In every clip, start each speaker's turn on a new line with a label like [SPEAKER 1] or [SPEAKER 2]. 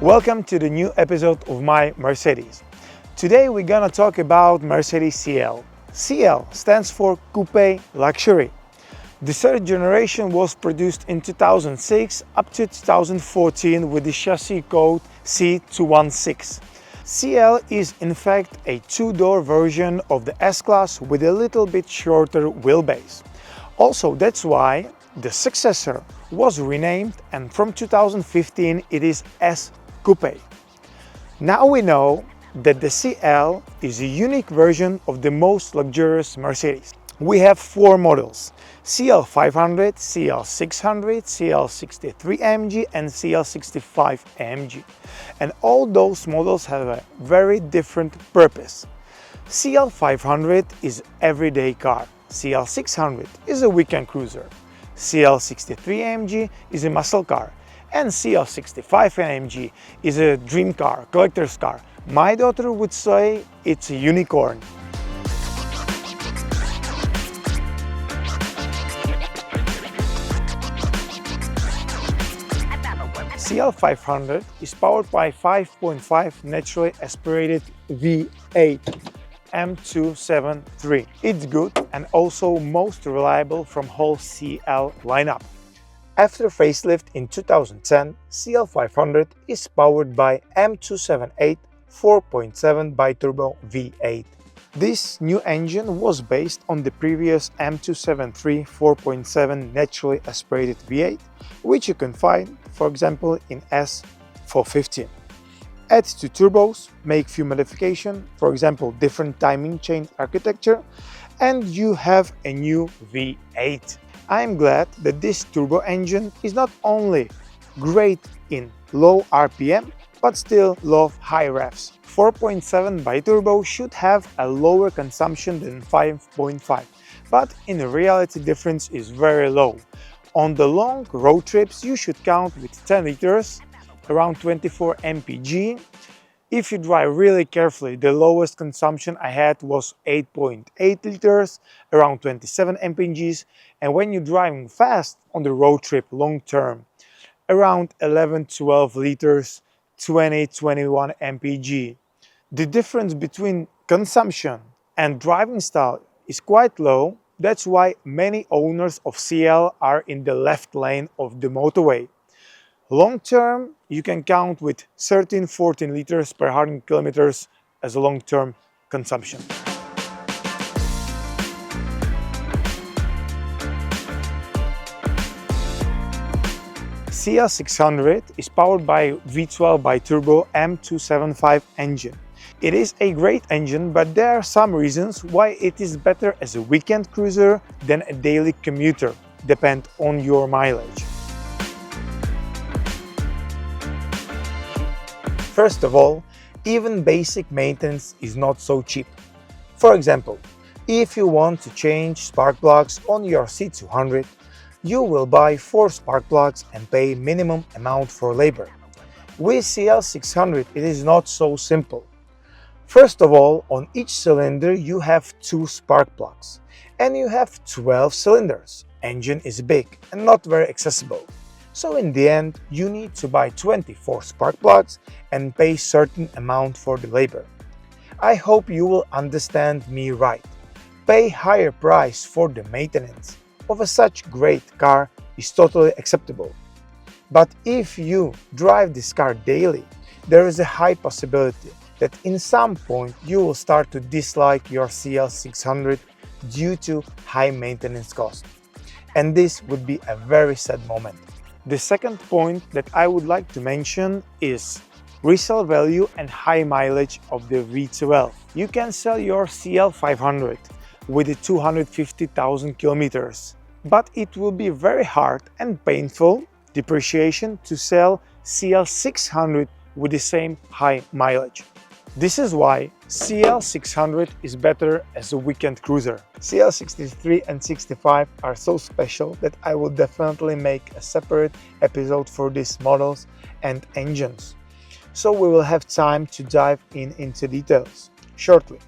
[SPEAKER 1] Welcome to the new episode of My Mercedes. Today we're gonna talk about Mercedes CL. CL stands for Coupe Luxury. The third generation was produced in 2006 up to 2014 with the chassis code C216. CL is in fact a two-door version of the S-Class with a little bit shorter wheelbase. Also, that's why the successor was renamed, and from 2015 it is S Coupe. Now we know that the CL is a unique version of the most luxurious Mercedes. We have four models: CL500, CL600, CL63 AMG and CL65 AMG. And all those models have a very different purpose. CL500 is everyday car, CL600 is a weekend cruiser, CL63 AMG is a muscle car, and CL65 AMG is a dream car, collector's car. My daughter would say it's a unicorn. CL500 is powered by 5.5 naturally aspirated V8 M273. It's good and also most reliable from whole CL lineup. After facelift in 2010, CL500 is powered by M278 4.7 biturbo V8. This new engine was based on the previous M273 4.7 naturally aspirated V8, which you can find, for example, in S450. Add two turbos, make few modifications, for example, different timing chain architecture, and you have a new V8. I am glad that this turbo engine is not only great in low RPM, but still love high revs. 4.7 biturbo should have a lower consumption than 5.5, but in reality difference is very low. On the long road trips you should count with 10 liters, around 24 mpg. If you drive really carefully, the lowest consumption I had was 8.8 liters, around 27 mpg, and when you're driving fast on the road trip long term, around 11-12 liters, 20-21 mpg. The difference between consumption and driving style is quite low. That's why many owners of CL are in the left lane of the motorway. Long term, you can count with 13-14 liters per 100 kilometers as a long-term consumption. CL600 is powered by V12 biturbo M275 engine. It is a great engine, but there are some reasons why it is better as a weekend cruiser than a daily commuter, depend on your mileage. First of all, even basic maintenance is not so cheap. For example, if you want to change spark plugs on your C200, you will buy 4 spark plugs and pay minimum amount for labor. With CL600 it is not so simple. First of all, on each cylinder you have 2 spark plugs, and you have 12 cylinders. Engine is big and not very accessible. So in the end, you need to buy 24 spark plugs and pay certain amount for the labor. I hope you will understand me right. Pay higher price for the maintenance of a such great car is totally acceptable. But if you drive this car daily, there is a high possibility that in some point you will start to dislike your CL600 due to high maintenance cost. And this would be a very sad moment. The second point that I would like to mention is resale value and high mileage of the V12. You can sell your CL500 with 250,000 kilometers, but it will be very hard and painful depreciation to sell CL600 with the same high mileage. This is why CL600 is better as a weekend cruiser. CL63 and 65 are so special that I will definitely make a separate episode for these models and engines. So we will have time to dive into details shortly.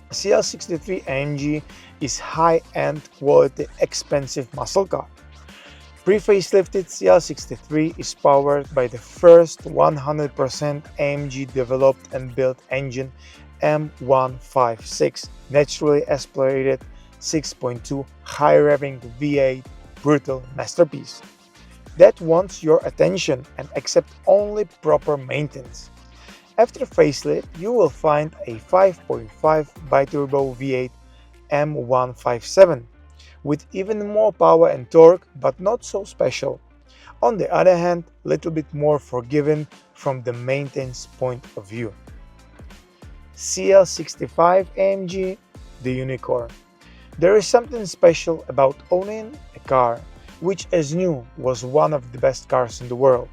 [SPEAKER 1] CL63 AMG is high-end quality expensive muscle car. Pre-facelifted CL63 is powered by the first 100% AMG developed and built engine M156 naturally aspirated 6.2 high-revving V8 brutal masterpiece that wants your attention and accepts only proper maintenance. After facelift, you will find a 5.5 biturbo V8 M157 with even more power and torque, but not so special. On the other hand, a little bit more forgiving from the maintenance point of view. CL65 AMG, the unicorn. There is something special about owning a car which, as new, was one of the best cars in the world,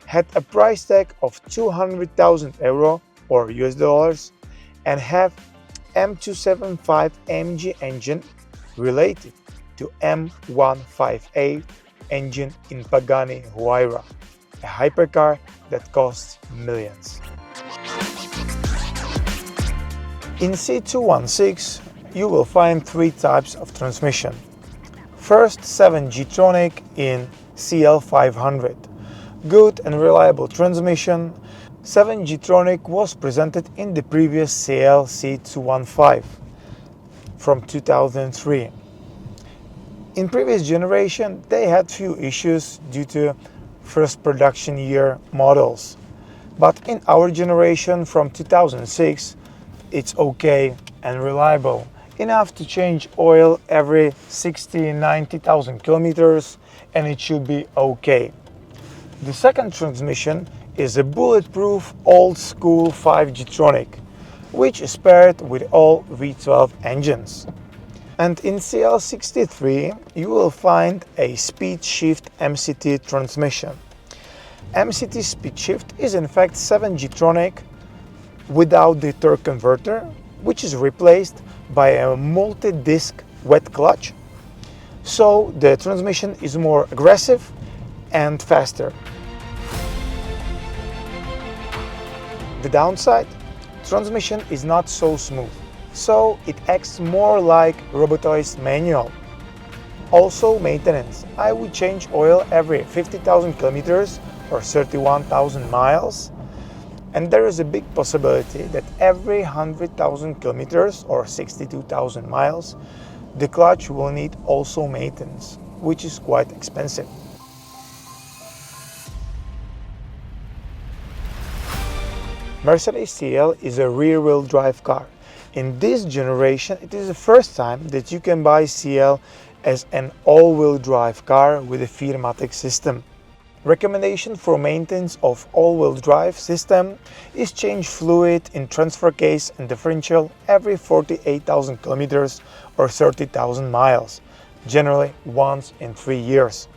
[SPEAKER 1] had a price tag of 200,000 euro or US dollars, and have M275 AMG engine related to M158 engine in Pagani Huayra, a hypercar that costs millions. In C216, you will find three types of transmission. First, 7 G-tronic in CL500. Good and reliable transmission. 7 G-tronic was presented in the previous CL C215 from 2003. In previous generation, they had few issues due to first production year models. But in our generation from 2006, it's okay and reliable, enough to change oil every 60-90,000 kilometers, and it should be okay. The second transmission is a bulletproof old school 5 G-tronic, which is paired with all V12 engines. And in CL63, you will find a speed shift MCT transmission. MCT speed shift is in fact 7 G-tronic without the torque converter, which is replaced by a multi-disc wet clutch. So the transmission is more aggressive and faster. The downside? Transmission is not so smooth, so it acts more like robotized manual. Also maintenance. I would change oil every 50,000 kilometers or 31,000 miles, and there is a big possibility that every 100,000 kilometers or 62,000 miles the clutch will need also maintenance, which is quite expensive. Mercedes CL is a rear-wheel drive car. In this generation, it is the first time that you can buy CL as an all-wheel drive car with a Firmatic system. Recommendation for maintenance of all-wheel drive system is change fluid in transfer case and differential every 48,000 kilometers or 30,000 miles, generally once in 3 years.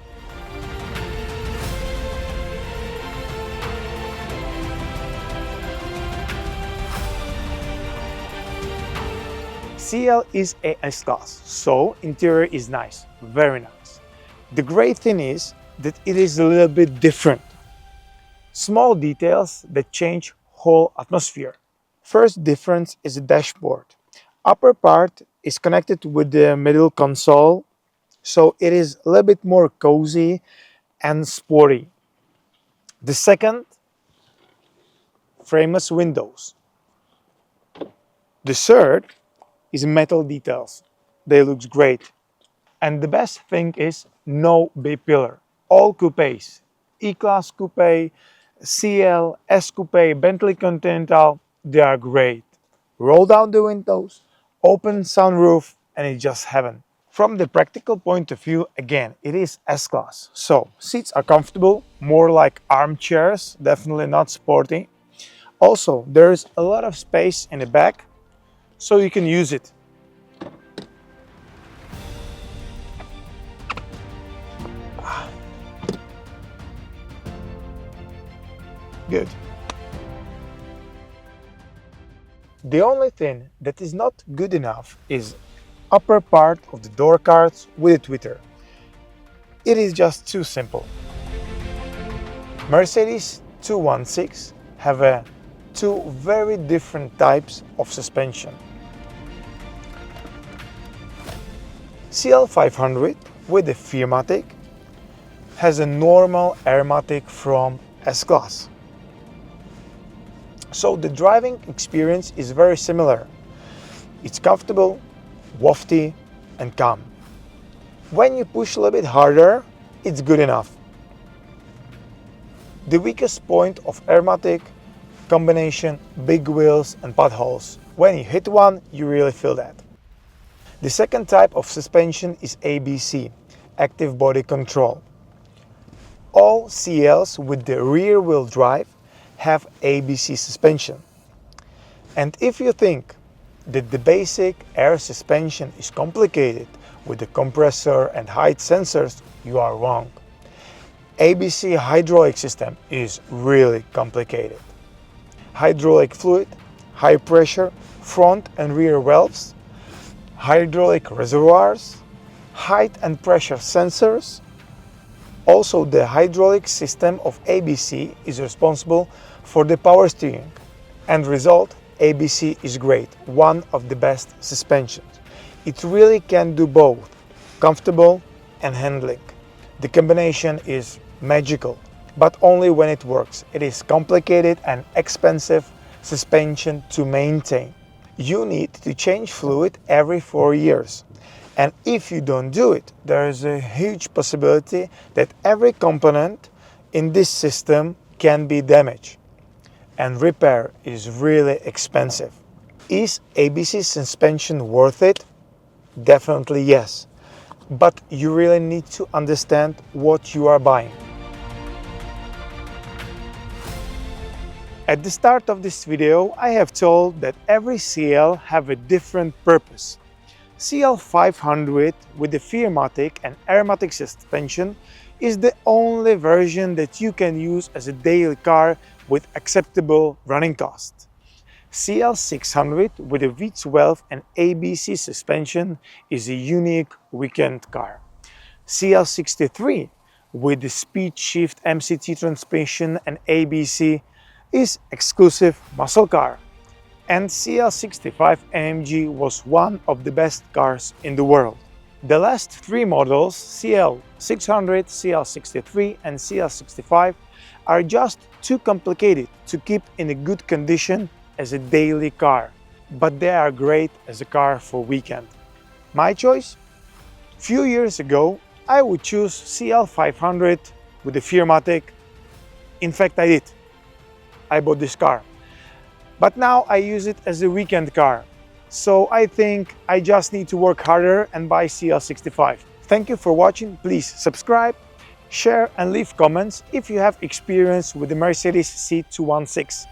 [SPEAKER 1] CL is a S-Class, so interior is nice, very nice. The great thing is that it is a little bit different. Small details that change whole atmosphere. First difference is the dashboard. Upper part is connected with the middle console, so it is a little bit more cozy and sporty. The second, frameless windows. The third is metal details. They look great. And the best thing is no B-pillar. All coupes, E-Class coupe, CL, S coupe, Bentley Continental, they are great. Roll down the windows, open sunroof, and it's just heaven. From the practical point of view, again, it is S-Class. So seats are comfortable, more like armchairs, definitely not sporty. Also, there is a lot of space in the back, so you can use it. Good. The only thing that is not good enough is upper part of the door cards with a tweeter. It is just too simple. Mercedes 216 have two very different types of suspension. CL500 with the Firmatic has a normal aromatic from S-Class. So the driving experience is very similar. It's comfortable, wafty, and calm. When you push a little bit harder, it's good enough. The weakest point of aromatic combination, big wheels and potholes. When you hit one, you really feel that. The second type of suspension is ABC, active body control. All CLs with the rear wheel drive have ABC suspension. And if you think that the basic air suspension is complicated with the compressor and height sensors, you are wrong. ABC hydraulic system is really complicated. Hydraulic fluid, high pressure, front and rear valves, hydraulic reservoirs, height and pressure sensors. Also, the hydraulic system of ABC is responsible for the power steering. End result, ABC is great, one of the best suspensions. It really can do both, comfortable and handling. The combination is magical, but only when it works. It is complicated and expensive suspension to maintain. You need to change fluid every 4 years. And if you don't do it, there is a huge possibility that every component in this system can be damaged. And repair is really expensive. Is ABC suspension worth it? Definitely yes. But you really need to understand what you are buying. At the start of this video, I have told that every CL have a different purpose. CL500 with the Firmatic and aromatic suspension is the only version that you can use as a daily car with acceptable running costs. CL600 with a V12 and ABC suspension is a unique weekend car. CL63 with the speed shift MCT transmission and ABC is exclusive muscle car. And CL65 AMG was one of the best cars in the world. The last three models, CL600, CL63 and CL65, are just too complicated to keep in a good condition as a daily car, but they are great as a car for weekend. My choice? Few years ago, I would choose CL500 with the Firmatic. In fact, I did. I bought this car. But now I use it as a weekend car. So I think I just need to work harder and buy CL65. Thank you for watching. Please subscribe, share and leave comments if you have experience with the Mercedes C216.